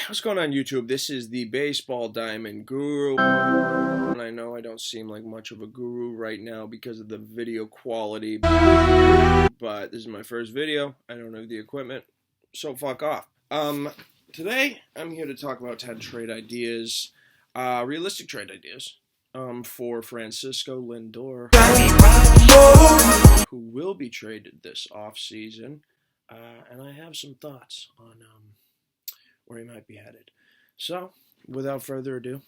what's going on YouTube? This is the Baseball Diamond Guru. And I know I don't seem like much of a guru right now because of the video quality, but this is my first video. I don't have the equipment, so fuck off. Today I'm here to talk about 10 trade ideas, realistic trade ideas, for Francisco Lindor, who will be traded this offseason, and I have some thoughts on, where he might be headed. So, without further ado,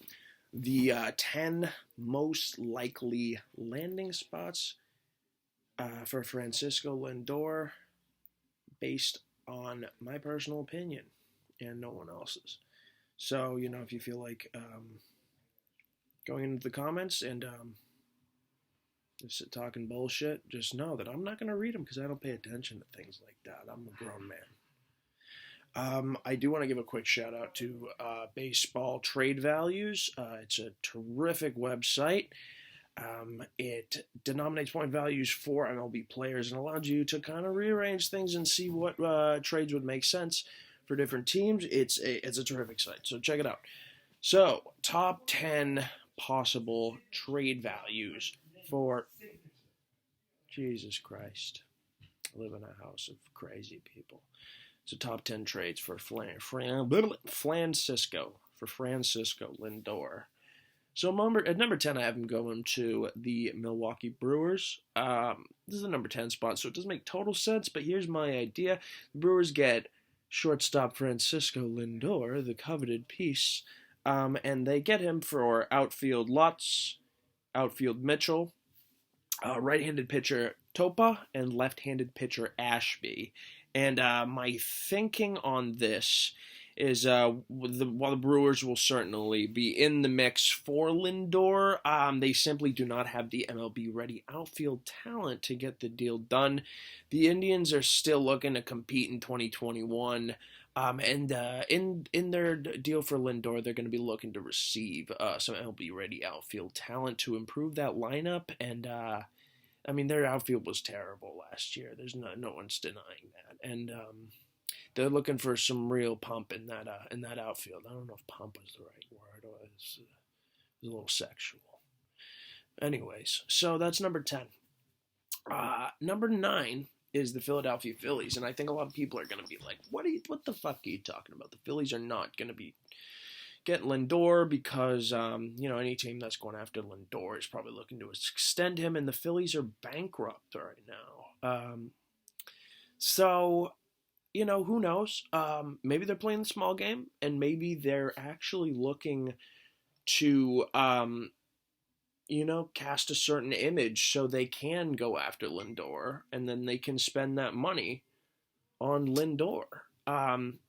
the 10 most likely landing spots for Francisco Lindor based on my personal opinion and no one else's. So, if you feel like going into the comments and just talking bullshit, just know that I'm not going to read them because I don't pay attention to things like that. I'm a grown man. I do want to give a quick shout out to Baseball Trade Values. It's a terrific website. It denominates point values for MLB players and allows you to kind of rearrange things and see what trades would make sense for different teams. It's a terrific site, so check it out. So, top 10 possible trade values for... Jesus Christ. I live in a house of crazy people. So top 10 trades for Francisco Lindor. So at number 10, I have him going to the Milwaukee Brewers. This is the number 10 spot, so it doesn't make total sense, but here's my idea. The Brewers get shortstop Francisco Lindor, the coveted piece, and they get him for outfield Lutz, outfield Mitchell, right-handed pitcher Topa, and left-handed pitcher Ashby. And my thinking on this is while the Brewers will certainly be in the mix for Lindor, they simply do not have the MLB-ready outfield talent to get the deal done. The Indians are still looking to compete in 2021, and in their deal for Lindor, they're going to be looking to receive some MLB-ready outfield talent to improve that lineup. And their outfield was terrible last year. There's no one's denying that. And they're looking for some real pump in that outfield. I don't know if pump is the right word, or it's a little sexual. Anyways, so that's number 10. Number 9 is the Philadelphia Phillies, and I think a lot of people are going to be like, what the fuck are you talking about? The Phillies are not going to be getting Lindor because, any team that's going after Lindor is probably looking to extend him, and the Phillies are bankrupt right now. So, who knows? Maybe they're playing the small game, and maybe they're actually looking to, cast a certain image so they can go after Lindor, and then they can spend that money on Lindor.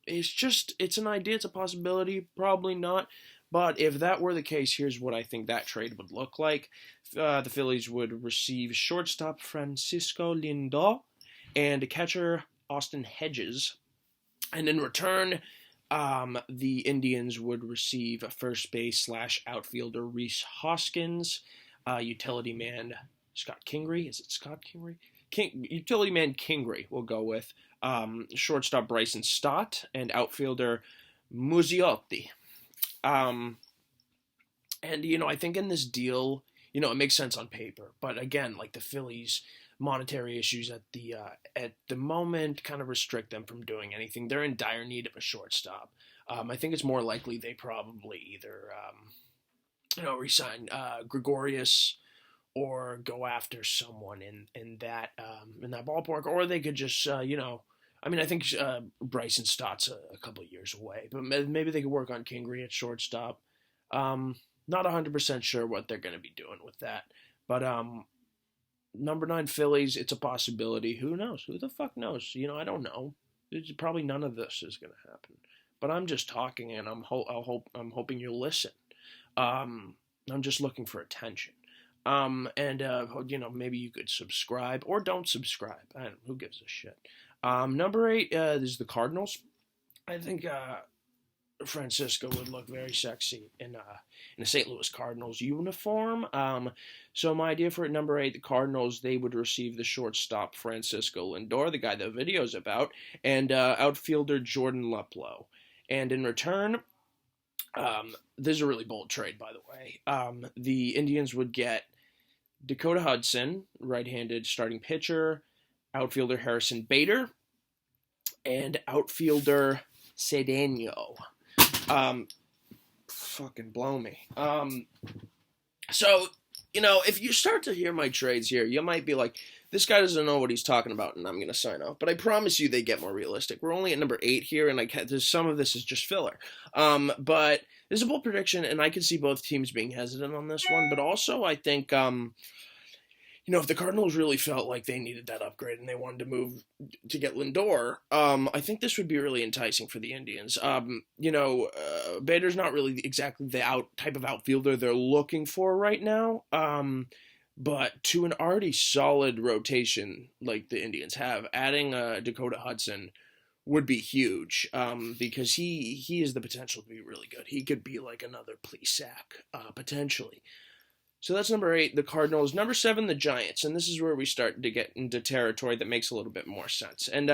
It's an idea, it's a possibility, probably not, but if that were the case, here's what I think that trade would look like. The Phillies would receive shortstop Francisco Lindor and catcher Austin Hedges, and in return, the Indians would receive first base / outfielder Rhys Hoskins, utility man Scott Kingery. Is it Scott Kingery? Utility man Kingery we'll go with. Shortstop Bryson Stott, and outfielder Muzziotti. And, I think in this deal, it makes sense on paper. But again, like the Phillies, monetary issues at the moment kind of restrict them from doing anything. They're in dire need of a shortstop. I think it's more likely they probably either, resign Gregorius or go after someone in that ballpark, or they could just, I think Bryson Stott's a couple of years away, but maybe they could work on Kingery at shortstop. Not 100% sure what they're going to be doing with that, but number 9 Phillies, it's a possibility. Who knows? Who the fuck knows? I don't know. Probably none of this is going to happen, but I'm just talking, and I'm hoping you'll listen. I'm just looking for attention. Maybe you could subscribe or don't subscribe. I don't know, who gives a shit. Number 8 is the Cardinals. I think Francisco would look very sexy in a St. Louis Cardinals uniform. So my idea for number 8, the Cardinals, they would receive the shortstop Francisco Lindor, the guy the video's about, and outfielder Jordan Luplow. And in return, this is a really bold trade, by the way. The Indians would get Dakota Hudson, right-handed starting pitcher, outfielder Harrison Bader, and outfielder Cedeno. Fucking blow me. So, if you start to hear my trades here, you might be like, this guy doesn't know what he's talking about, and I'm going to sign off. But I promise you they get more realistic. We're only at number 8 here, and there's some of this is just filler. But this is a bold prediction, and I can see both teams being hesitant on this one. But also, I think, if the Cardinals really felt like they needed that upgrade and they wanted to move to get Lindor, I think this would be really enticing for the Indians. Bader's not really exactly the type of outfielder they're looking for right now. But to an already solid rotation like the Indians have, adding Dakota Hudson would be huge because he has the potential to be really good. He could be like another Plesac, potentially. So that's number 8, the Cardinals. Number 7, the Giants. And this is where we start to get into territory that makes a little bit more sense. And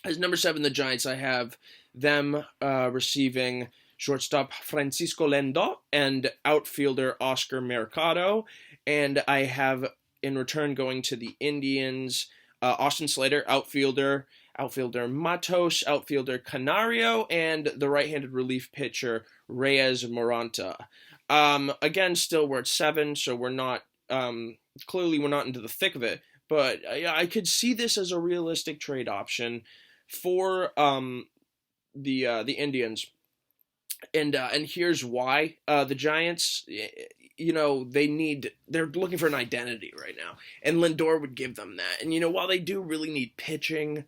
as number 7, the Giants, I have them receiving shortstop Francisco Lindor and outfielder Oscar Mercado. And I have, in return, going to the Indians, Austin Slater, outfielder Matos, outfielder Canario, and the right-handed relief pitcher Reyes Moranta. Again, still we're at 7, so we're not, clearly we're not into the thick of it, but I could see this as a realistic trade option for the Indians. And here's why. The Giants, they're looking for an identity right now, and Lindor would give them that. And while they do really need pitching,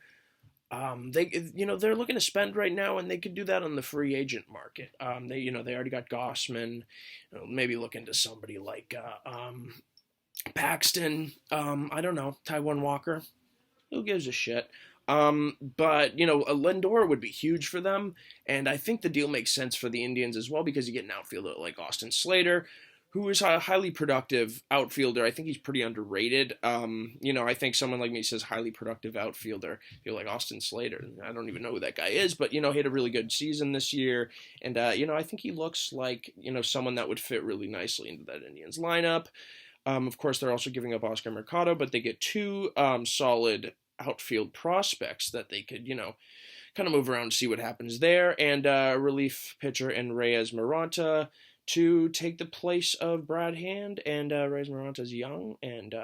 they're looking to spend right now, and they could do that on the free agent market. They already got Gossman. Maybe look into somebody like Paxton. I don't know, Taijuan Walker. Who gives a shit? But a Lindor would be huge for them, and I think the deal makes sense for the Indians as well because you get an outfielder like Austin Slater, who is a highly productive outfielder. I think he's pretty underrated. I think someone like me says highly productive outfielder. You're like Austin Slater. I don't even know who that guy is, but, he had a really good season this year. And, I think he looks like, someone that would fit really nicely into that Indians lineup. Of course, they're also giving up Oscar Mercado, but they get 2 solid outfield prospects that they could, kind of move around and see what happens there. And relief pitcher and Reyes Moranta to take the place of Brad Hand. And Reyes Moranta's young, and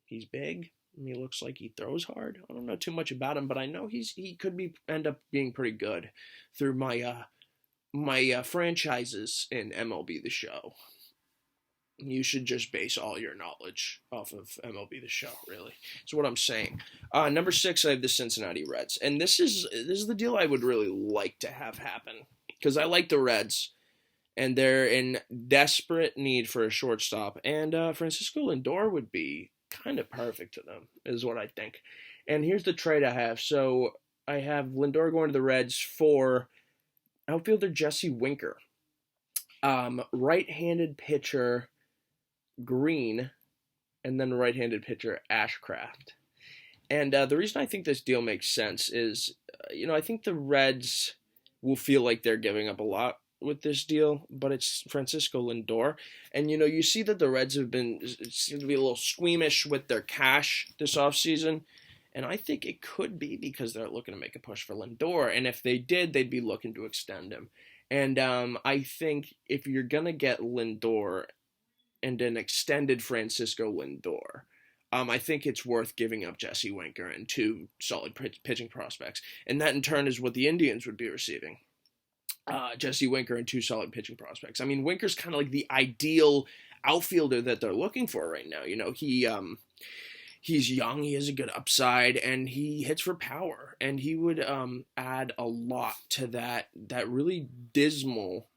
he's big. And he looks like he throws hard. I don't know too much about him, but I know he could end up being pretty good through my franchises in MLB The Show. You should just base all your knowledge off of MLB The Show, really. That's what I'm saying. Number 6, I have the Cincinnati Reds. And this is the deal I would really like to have happen. Because I like the Reds, and they're in desperate need for a shortstop. And Francisco Lindor would be kind of perfect to them, is what I think. And here's the trade I have. So I have Lindor going to the Reds for outfielder Jesse Winker. Right-handed pitcher Green, and then right-handed pitcher Ashcraft. And the reason I think this deal makes sense is, I think the Reds will feel like they're giving up a lot with this deal, but it's Francisco Lindor. And, you see that the Reds seem to be a little squeamish with their cash this offseason. And I think it could be because they're looking to make a push for Lindor. And if they did, they'd be looking to extend him. And I think if you're going to get Lindor and an extended Francisco Lindor, I think it's worth giving up Jesse Winker and 2 solid pitching prospects. And that in turn is what the Indians would be receiving. Jesse Winker and 2 solid pitching prospects. I mean, Winker's kind of like the ideal outfielder that they're looking for right now. He's young, he has a good upside, and he hits for power. And he would add a lot to that really dismal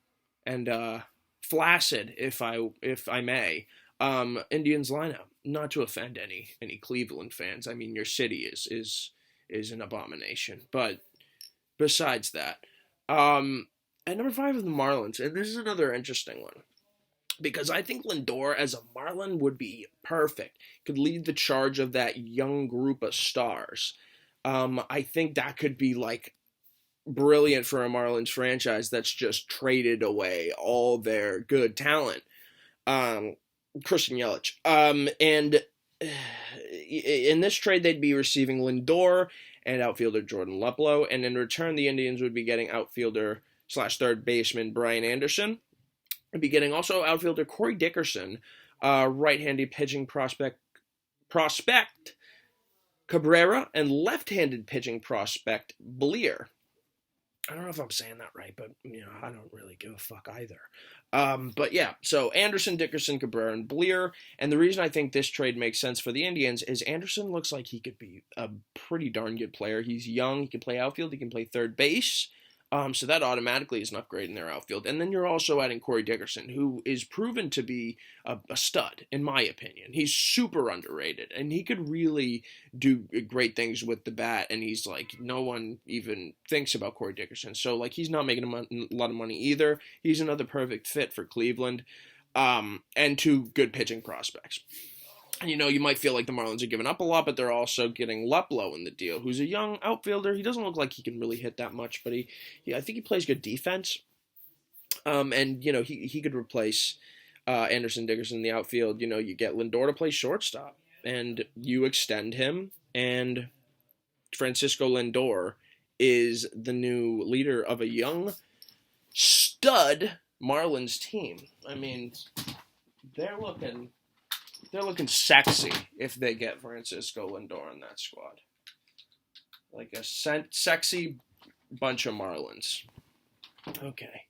and flaccid, if I may, Indians lineup. Not to offend any Cleveland fans. I mean, your city is an abomination. But besides that, at number 5 is the Marlins, and this is another interesting one. Because I think Lindor as a Marlin would be perfect. Could lead the charge of that young group of stars. I think that could be like brilliant for a Marlins franchise that's just traded away all their good talent. Christian Yelich. And in this trade, they'd be receiving Lindor and outfielder Jordan Luplow, and in return, the Indians would be getting outfielder / third baseman Brian Anderson. They'd be getting also outfielder Corey Dickerson, right-handed pitching prospect Cabrera, and left-handed pitching prospect Bleer. I don't know if I'm saying that right, but I don't really give a fuck either. But yeah, so Anderson, Dickerson, Cabrera, and Bleer. And the reason I think this trade makes sense for the Indians is Anderson looks like he could be a pretty darn good player. He's young, he can play outfield, he can play third base. So that automatically is an upgrade in their outfield. And then you're also adding Corey Dickerson, who is proven to be a stud, in my opinion. He's super underrated, and he could really do great things with the bat, and he's like, no one even thinks about Corey Dickerson. So, like, he's not making a lot of money either. He's another perfect fit for Cleveland, and two good pitching prospects. You might feel like the Marlins are giving up a lot, but they're also getting Luplow in the deal, who's a young outfielder. He doesn't look like he can really hit that much, but I think he plays good defense. And he could replace Anderson, Dickerson in the outfield. You get Lindor to play shortstop, and you extend him, and Francisco Lindor is the new leader of a young stud Marlins team. I mean, they're looking sexy if they get Francisco Lindor in that squad. Like a sexy bunch of Marlins. Okay.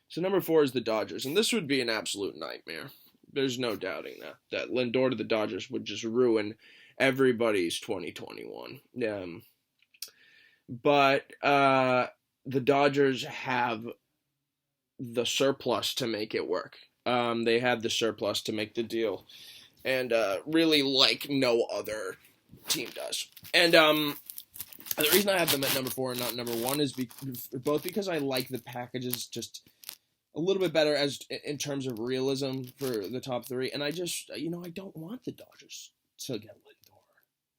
So number 4 is the Dodgers, and this would be an absolute nightmare. There's no doubting that Lindor to the Dodgers would just ruin everybody's 2021. But the Dodgers have the surplus to make it work. They have the surplus to make the deal. And really like no other team does. And the reason I have them at number 4 and not number 1 is both because I like the packages just a little bit better as in terms of realism for the top 3. And I just, I don't want the Dodgers to get Lindor.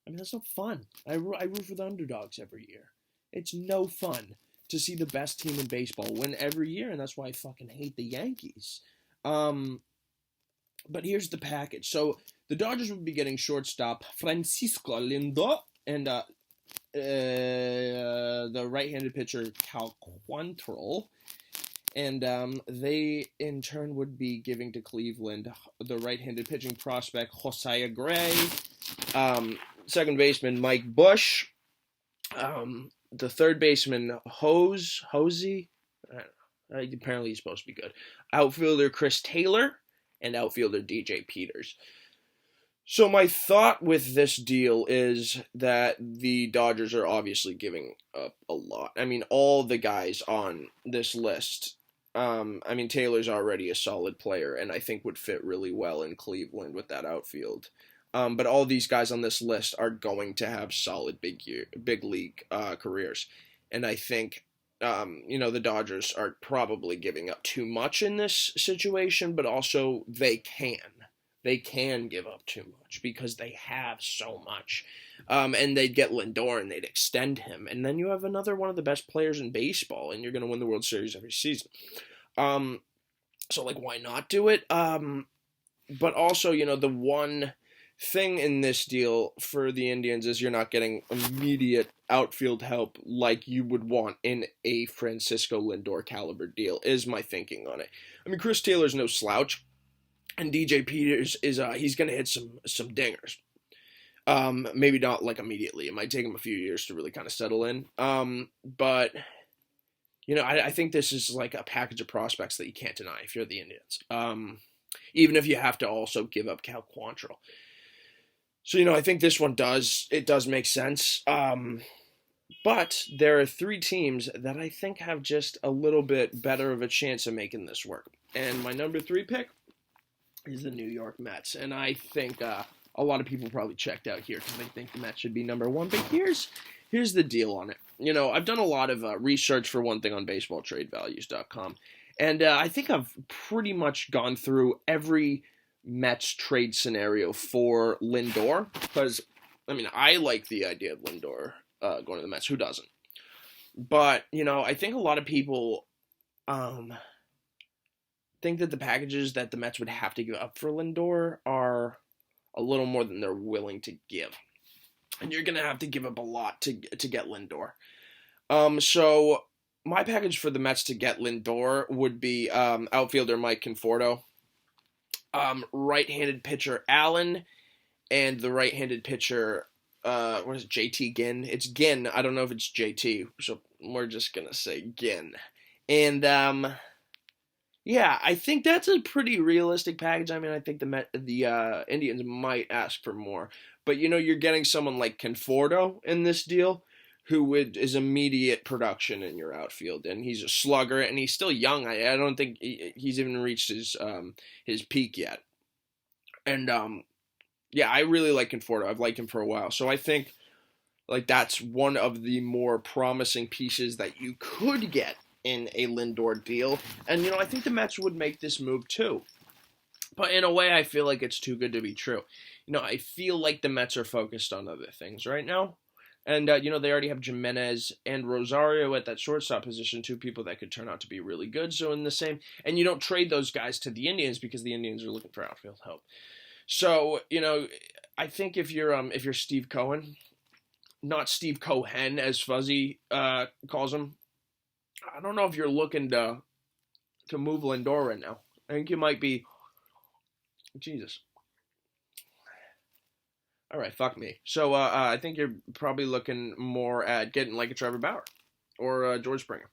I mean, that's no fun. I root for the underdogs every year. It's no fun to see the best team in baseball win every year, and that's why I fucking hate the Yankees. But here's the package. So the Dodgers would be getting shortstop Francisco Lindor and the right-handed pitcher Cal Quantrill. And they, in turn, would be giving to Cleveland the right-handed pitching prospect Josiah Gray, second baseman Mike Bush, the third baseman Hosey. Apparently he's supposed to be good. Outfielder Chris Taylor, and outfielder DJ Peters. So my thought with this deal is that the Dodgers are obviously giving up a lot. I mean, all the guys on this list, Taylor's already a solid player, and I think would fit really well in Cleveland with that outfield. But all these guys on this list are going to have solid big league careers. And I think the Dodgers are probably giving up too much in this situation, but also they can give up too much because they have so much. And they'd get Lindor and they'd extend him. And then you have another one of the best players in baseball, and you're going to win the World Series every season. So, why not do it? But also, the one thing in this deal for the Indians is you're not getting immediate outfield help like you would want in a Francisco Lindor caliber deal, is my thinking on it. I mean, Chris Taylor's no slouch, and DJ Peters is he's going to hit some dingers. Maybe not immediately. It might take him a few years to really kind of settle in. But I think this is a package of prospects that you can't deny if you're the Indians. Even if you have to also give up Cal Quantrill. So, I think this one does make sense. But there are 3 teams that I think have just a little bit better of a chance of making this work. And my number 3 pick is the New York Mets. And I think a lot of people probably checked out here because they think the Mets should be number 1. But here's the deal on it. I've done a lot of research for one thing on baseballtradevalues.com. And I think I've pretty much gone through every Mets trade scenario for Lindor, because I like the idea of Lindor going to the Mets. Who doesn't? But, I think a lot of people um, think that the packages that the Mets would have to give up for Lindor are a little more than they're willing to give. And you're going to have to give up a lot to get Lindor. So my package for the Mets to get Lindor would be outfielder Mike Conforto, right-handed pitcher Allen, and the right-handed pitcher, what is it, JT Ginn? It's Ginn. I don't know if it's JT, so we're just going to say Ginn. And, yeah, I think that's a pretty realistic package. I mean, I think the Indians might ask for more. But, you're getting someone like Conforto in this deal who is immediate production in your outfield. And he's a slugger, and he's still young. I don't think he's even reached his peak yet. And, yeah, I really like Conforto. I've liked him for a while. So I think, like, that's one of the more promising pieces that you could get in a Lindor deal. And, I think the Mets would make this move too. But in a way, I feel like it's too good to be true. I feel like the Mets are focused on other things right now. And, they already have Jimenez and Rosario at that shortstop position, two people that could turn out to be really good. So in the same, and you don't trade those guys to the Indians because the Indians are looking for outfield help. So, I think if you're Steve Cohen, not Steve Cohen as Fuzzy calls him, I don't know if you're looking to move Lindor right now. I think you might be. Jesus. All right, fuck me. So I think you're probably looking more at getting like a Trevor Bauer or George Springer.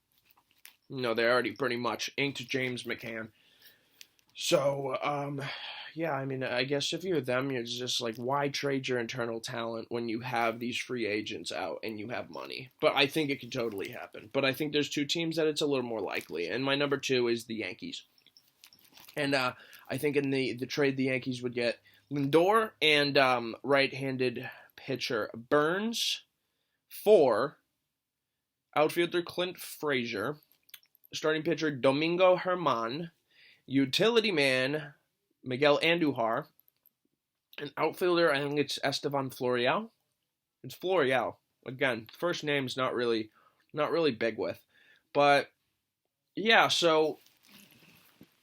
They already pretty much inked James McCann. So yeah, I mean, I guess if you're them, you're just like, why trade your internal talent when you have these free agents out and you have money? But I think it could totally happen. But I think there's two teams that it's a little more likely. And my number two is the Yankees. And I think in the trade, the Yankees would get Lindor and right-handed pitcher Burns for outfielder Clint Frazier, starting pitcher Domingo Germán, utility man Miguel Andujar, an outfielder, I think it's Estevan Florial. It's Florial. Again, first name's not really big with. But yeah, so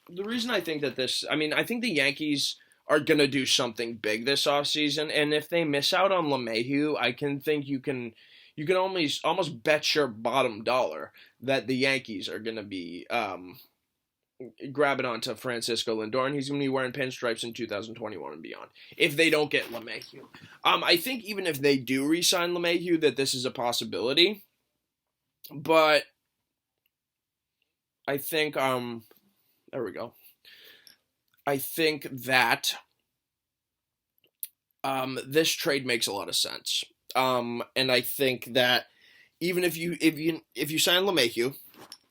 the reason I think that I think the Yankees are going to do something big this offseason, and if they miss out on LeMahieu, I can think you can almost bet your bottom dollar that the Yankees are going to be grabbing onto Francisco Lindor, and he's going to be wearing pinstripes in 2021 and beyond, if they don't get LeMahieu. I think even if they do re-sign LeMahieu, that this is a possibility, but I think, there we go. I think that this trade makes a lot of sense, and I think that even if you sign LeMahieu,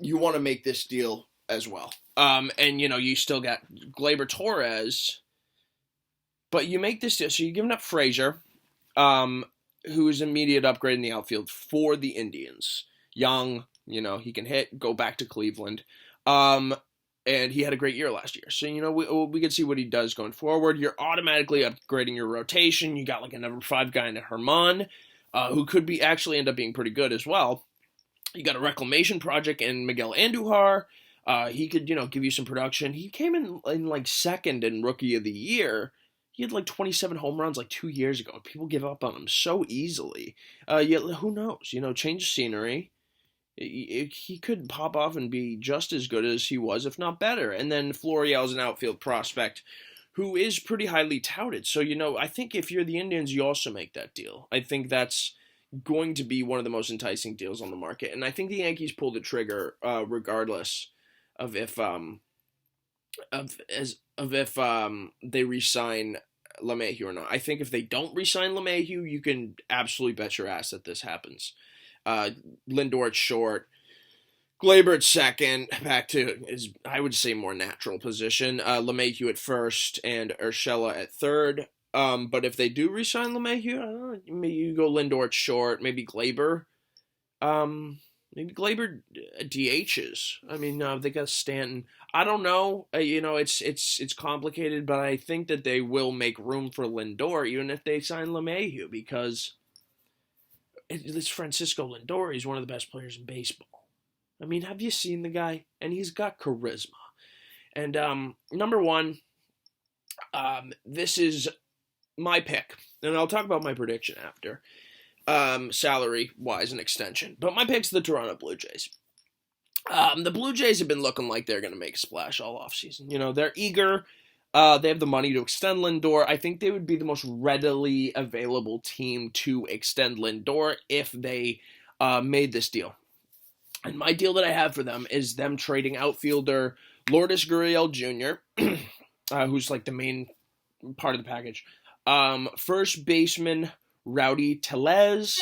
you want to make this deal as well. And you still got Gleyber Torres, but you make this deal. So you're giving up Frazier, who is an immediate upgrade in the outfield for the Indians. Young, he can hit, go back to Cleveland. And he had a great year last year. So, we can see what he does going forward. You're automatically upgrading your rotation. You got like a number 5 guy in Germán, who could actually end up being pretty good as well. You got a reclamation project in Miguel Andujar. He could, give you some production. He came in like second in Rookie of the Year. He had like 27 home runs like 2 years ago. People give up on him so easily. Yet who knows? Change scenery. He could pop off and be just as good as he was, if not better. And then Florial's an outfield prospect who is pretty highly touted. So, I think if you're the Indians, you also make that deal. I think that's going to be one of the most enticing deals on the market. And I think the Yankees pull the trigger regardless of if they re-sign LeMahieu or not. I think if they don't re-sign LeMahieu, you can absolutely bet your ass that this happens. Lindor at short, Gleyber at second, back to his, I would say, more natural position. LeMahieu at first and Urshela at third. But if they do re-sign LeMahieu, I don't know, maybe you go Lindor at short, maybe Gleyber. Maybe Gleyber DHs. I mean, they got Stanton. I don't know. It's complicated, but I think that they will make room for Lindor even if they sign LeMahieu because It's Francisco Lindor. He's one of the best players in baseball. I mean, have you seen the guy? And he's got charisma. And number one, this is my pick, and I'll talk about my prediction after, salary-wise and extension. But my pick's the Toronto Blue Jays. The Blue Jays have been looking like they're going to make a splash all offseason. You know, they're eager. They have the money to extend Lindor. I think they would be the most readily available team to extend Lindor if they made this deal. And my deal that I have for them is them trading outfielder Lourdes Gurriel Jr., who's like the main part of the package. First baseman Rowdy Tellez,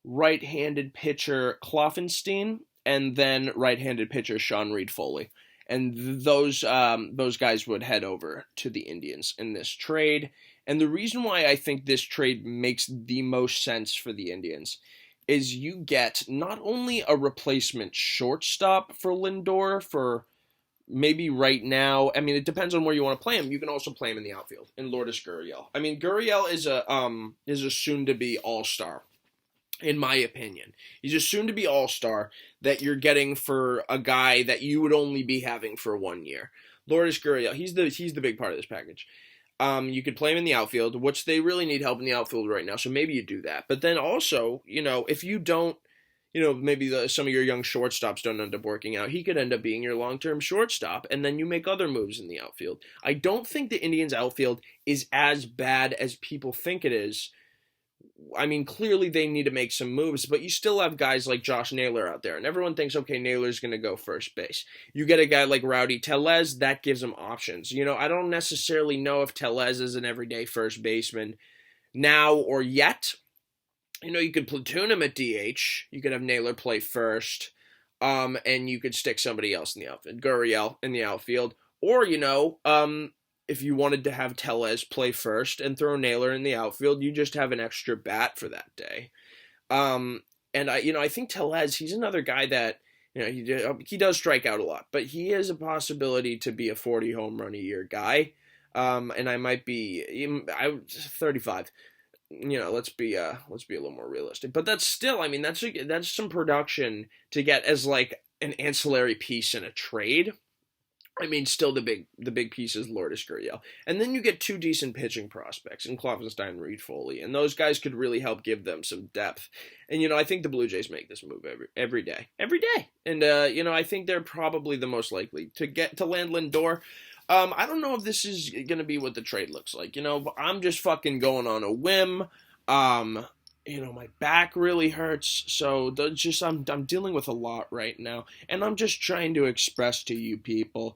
right-handed pitcher Kloffenstein, and then right-handed pitcher Sean Reed-Foley. And those guys would head over to the Indians in this trade. And the reason why I think this trade makes the most sense for the Indians is you get not only a replacement shortstop for Lindor for maybe right now. I mean, it depends on where you want to play him. You can also play him in the outfield in Lourdes Gurriel. I mean, Gurriel is a soon-to-be all-star, in my opinion. He's a soon-to-be all-star that you're getting for a guy that you would only be having for 1 year. Lourdes Gurriel, he's the big part of this package. You could play him in the outfield, which they really need help in the outfield right now, so maybe you do that. But then also, you know, if you don't, you know, maybe some of your young shortstops don't end up working out, he could end up being your long-term shortstop, and then you make other moves in the outfield. I don't think the Indians' outfield is as bad as people think it is. I mean, clearly they need to make some moves, but you still have guys like Josh Naylor out there, and everyone thinks, okay, Naylor's going to go first base. You get a guy like Rowdy Tellez, that gives him options. You know, I don't necessarily know if Tellez is an everyday first baseman now or yet. You know, you could platoon him at DH. You could have Naylor play first, and you could stick somebody else in the outfield, Gurriel in the outfield. Or, you know, if you wanted to have Tellez play first and throw Naylor in the outfield, you just have an extra bat for that day. And I think Tellez, he's another guy that, you know, he does strike out a lot, but he has a possibility to be a 40 home run a year guy. And I might be 35. You know, let's be a little more realistic. But that's still, I mean, that's some production to get as like an ancillary piece in a trade. I mean, still the big piece is Lourdes Gurriel. And then you get two decent pitching prospects in Kloffenstein and Reed-Foley. And those guys could really help give them some depth. And, you know, I think the Blue Jays make this move every day. Every day. And, you know, I think they're probably the most likely to land Lindor. I don't know if this is going to be what the trade looks like. You know, I'm just fucking going on a whim. You know, my back really hurts, so I'm dealing with a lot right now, and I'm just trying to express to you people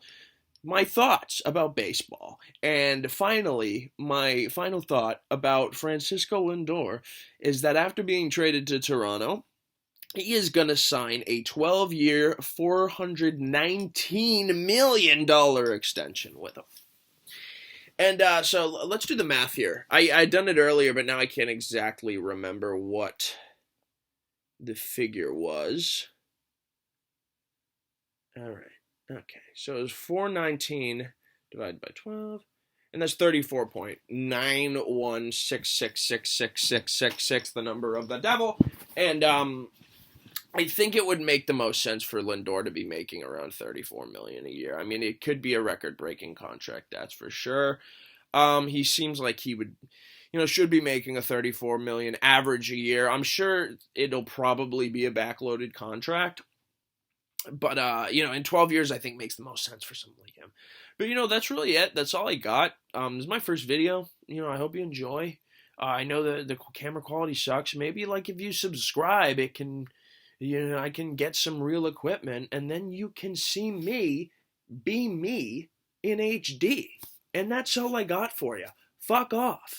my thoughts about baseball. And finally, my final thought about Francisco Lindor is that after being traded to Toronto, he is going to sign a 12-year, $419 million extension with him. And so let's do the math here. I'd done it earlier, but now I can't exactly remember what the figure was. All right. Okay. So it was 419 divided by 12. And that's 34.9166666666, the number of the devil. And I think it would make the most sense for Lindor to be making around $34 million a year. I mean, it could be a record-breaking contract, that's for sure. He seems like he would, you know, should be making a $34 million average a year. I'm sure it'll probably be a backloaded contract, but you know, in 12 years, I think makes the most sense for someone like him. But you know, that's really it. That's all I got. This is my first video. You know, I hope you enjoy. I know that the camera quality sucks. Maybe like if you subscribe, it can. You know, I can get some real equipment, and then you can see me be me in HD. And that's all I got for you. Fuck off.